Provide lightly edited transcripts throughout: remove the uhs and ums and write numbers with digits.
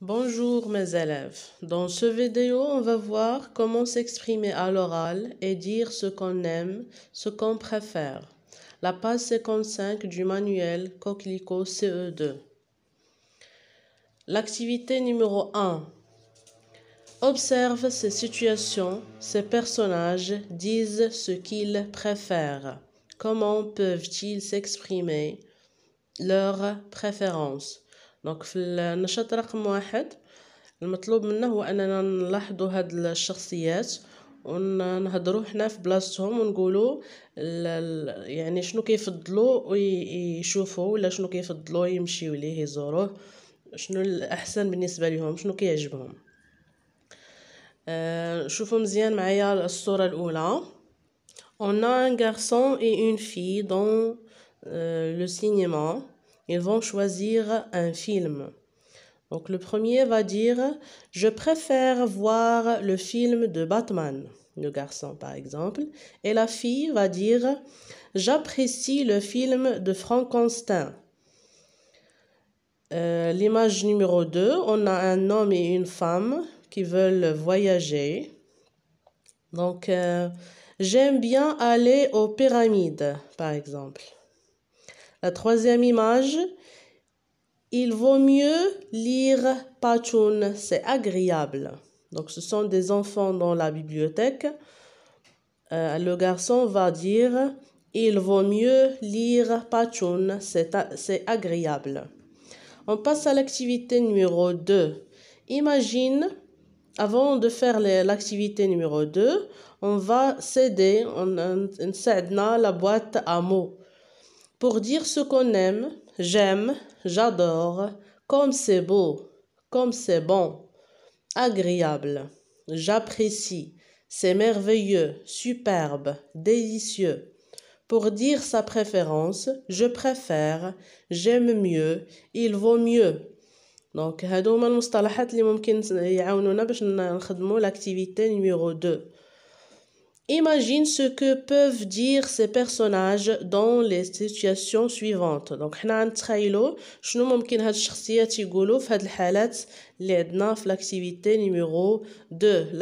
Bonjour mes élèves. Dans ce vidéo, on va voir comment s'exprimer à l'oral et dire ce qu'on aime, ce qu'on préfère. La page 55 du manuel Coquelicot CE2. L'activité numéro 1. Observe ces situations, ces personnages disent ce qu'ils préfèrent. Comment peuvent-ils s'exprimer leurs préférences؟ دونك في النشاط رقم 1 المطلوب منا هو اننا نلاحظوا هاد الشخصيات ونهضروا حنا في بلاصتهم ونقولوا يعني شنو كيفضلوا يشوفوا ولا شنو كيفضلوا يمشيو ليه يزوروه، شنو الاحسن بالنسبه لهم، شنو كيعجبهم. شوفوا مزيان معايا الصوره الاولى. On a un garçon et une fille dans le cinéma. Ils vont choisir un film. Donc le premier va dire « Je préfère voir le film de Batman », le garçon par exemple. Et la fille va dire « J'apprécie le film de Frankenstein ». L'image numéro 2, on a un homme et une femme qui veulent voyager. Donc j'aime bien aller aux pyramides par exemple. La troisième image, il vaut mieux lire Pachoun, c'est agréable. Donc ce sont des enfants dans la bibliothèque. Le garçon va dire, il vaut mieux lire Pachoun, c'est agréable. On passe à l'activité numéro 2. Imagine, avant de faire l'activité numéro 2, on va s'aider, on la boîte à mots. Pour dire ce qu'on aime, j'aime, j'adore, comme c'est beau, comme c'est bon, agréable, j'apprécie, c'est merveilleux, superbe, délicieux. Pour dire sa préférence, je préfère, j'aime mieux, il vaut mieux. Donc هادو هما المصطلحات اللي ممكن يعاونونا باش نخدموا l'activité numéro 2. Imagine ce que peuvent dire ces personnages dans les situations suivantes. Donc حنا نتخيلوا شنو ممكن هاد الشخصيات يقولوا في هاد الحالات اللي عندنا في l'activité numéro 2.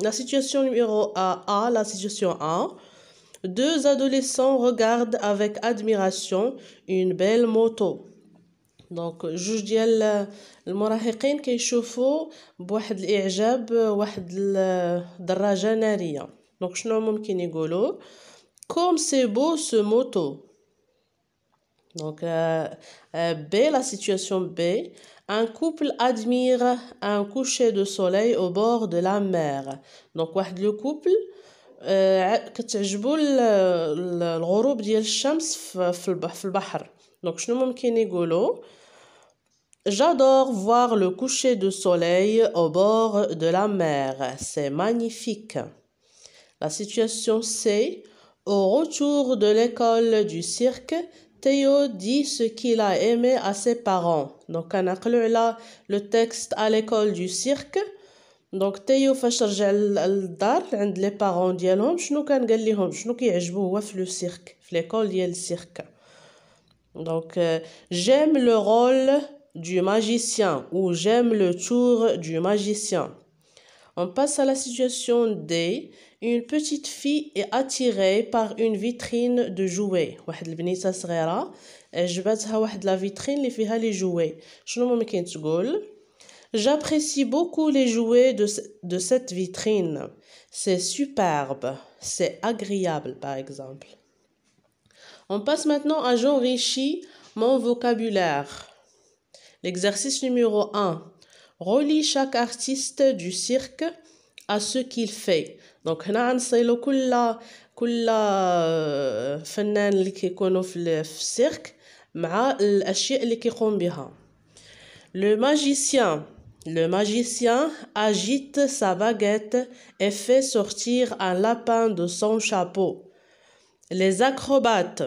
La situation numéro A, la situation A. Deux adolescents regardent avec admiration une belle moto. دونك جوج ديال المراهقين كيشوفوا بواحد الاعجاب واحد الدراجه ناريه. دونك شنو ممكن يقولوا comme c'est beau ce moto. Donc B, la situation B, un couple admire un coucher de soleil au bord de la mer. Donc واحد لو كوبل كتعجبو الغروب ديال الشمس في البحر. دونك شنو ممكن يقولوا J'adore voir le coucher de soleil au bord de la mer. C'est magnifique. La situation C. Au retour de l'école du cirque, Théo dit ce qu'il a aimé à ses parents. Donc, كنعقلوا على le texte à l'école du cirque. Donc, Théo فاش رجع للدار عند les parents ديالهم شنو كان قال لهم شنو كيعجبو هو في le cirque في l'école ديال السيرك. Donc, j'aime le rôle du magicien ou j'aime le tour du magicien. On passe à la situation D. Une petite fille est attirée par une vitrine de jouets. واحد البنيته صغيره عجبتها واحد لا فيترين اللي فيها لي جوي. شنو ممكن تقول J'apprécie beaucoup les jouets de cette vitrine. C'est superbe, c'est agréable par exemple. On passe maintenant à j'enrichis mon vocabulaire. L'exercice numéro 1. Relie chaque artiste du cirque à ce qu'il fait. Donc هنا غنصيلو كل فنان اللي كيكونوا في السيرك مع الاشياء اللي كيقوم بها. Le magicien agite sa baguette et fait sortir un lapin de son chapeau. Les acrobates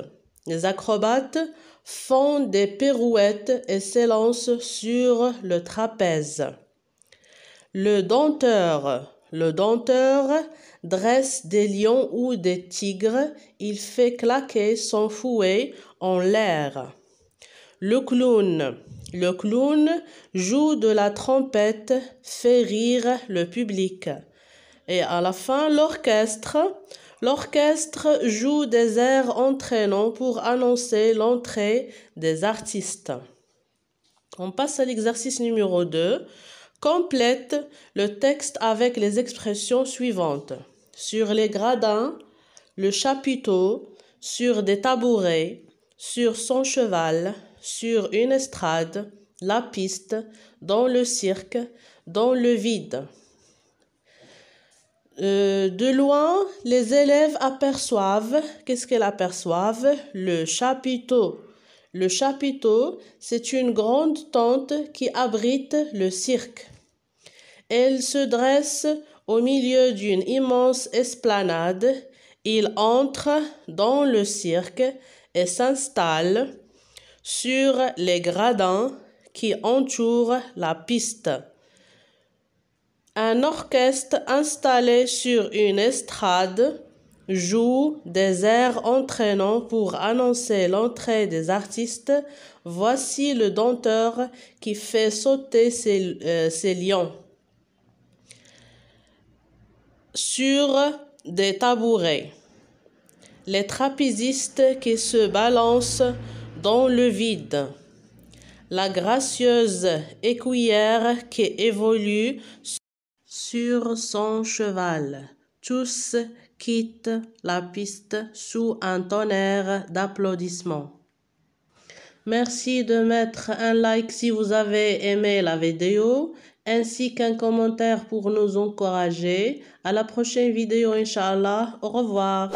font des pirouettes et s'élancent sur le trapèze. Le dompteur dresse des lions ou des tigres. Il fait claquer son fouet en l'air. Le Le clown joue de la trompette, fait rire le public. Et à la fin, l'orchestre joue des airs entraînants pour annoncer l'entrée des artistes. On passe à l'exercice numéro 2. Complète le texte avec les expressions suivantes. Sur les gradins, le chapiteau, sur des tabourets, sur son cheval, sur une estrade, la piste, dans le cirque, dans le vide. De loin, les élèves aperçoivent, qu'est-ce qu'ils aperçoivent? Le chapiteau. Le chapiteau, c'est une grande tente qui abrite le cirque. Elle se dresse au milieu d'une immense esplanade. Il entre dans le cirque et s'installe sur les gradins qui entourent la piste. Un orchestre installé sur une estrade joue des airs entraînants pour annoncer l'entrée des artistes. Voici le danseur qui fait sauter ses lions. Sur des tabourets, les trapézistes qui se balancent dans le vide. La gracieuse écuyère qui évolue sur son cheval. Tous quittent la piste sous un tonnerre d'applaudissements. Merci de mettre un like si vous avez aimé la vidéo, ainsi qu'un commentaire pour nous encourager. À la prochaine vidéo, Inch'Allah. Au revoir.